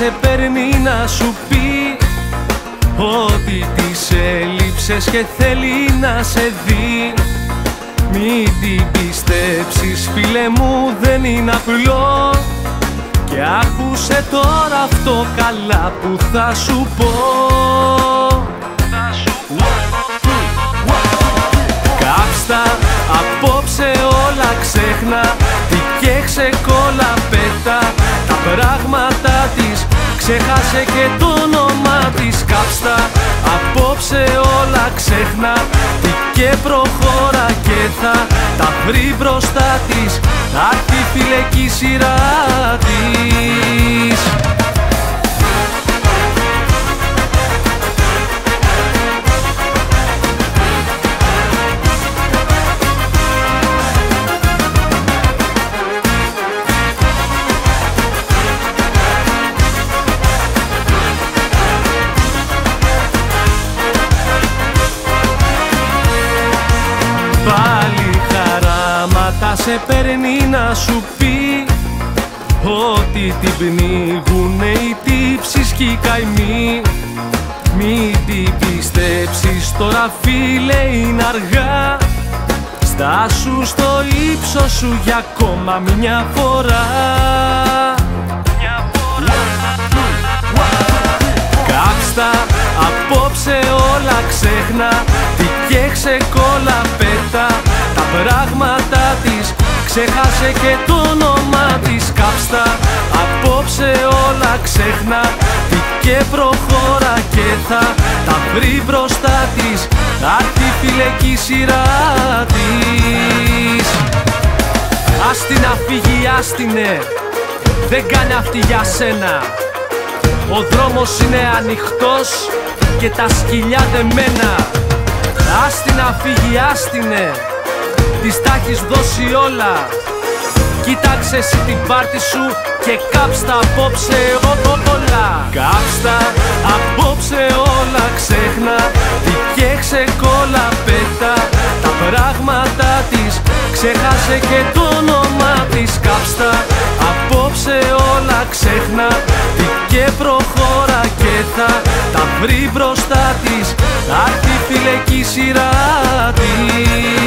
σε παίρνει να σου πει ότι της έλειψες και θέλει να σε δει. Μην την πιστέψεις φίλε μου, δεν είναι απλό. Και άκουσε τώρα αυτό καλά που θα σου πω. Κάψτα, απόψε όλα ξέχνα, τι και ξεκόλα πέτα. Τα πράγματα της ξέχασε και το όνομα της. Κάψτα, απόψε όλα ξέχνα, τι και προχώρα και θα τα βρει μπροστά της. Θα έρθει φίλε κι η σειρά της. Πάλι χαράματα σε παίρνει να σου πει ότι την πνίγουνε οι τύψεις κι οι καημοί. Μην την πιστέψεις τώρα φίλε, είναι αργά. Στάσου στο ύψος σου για ακόμα μια φορά. Κάψτα, απόψε όλα ξέχνα, τι και ξεκόλα πέτα. Τα πράγματα της ξέχασε και το όνομα της. Κάψτα, απόψε όλα ξέχνα, τι και προχώρα και θα τα βρει μπροστά της. Θα έρθει φίλε κι η σειρά της. Ας την να φύγει, άστινε, δεν κάνει αυτή για σένα. Ο δρόμος είναι ανοιχτός και τα σκυλιά δεμένα. Άστη να φύγει, άστινε, της τα έχεις δώσει όλα. Κοίταξε εσύ την πάρτι σου και κάψτα απόψε όλα. Κάψτα απόψε όλα ξέχνα, τι και ξεκόλα πέτα. Τα πράγματα της ξέχασε και το όνομα της. Κάψτα απόψε όλα ξέχνα, τι και προχώρα και θα τα βρει μπροστά της. Θα έρθει φίλε κι η σειρά της.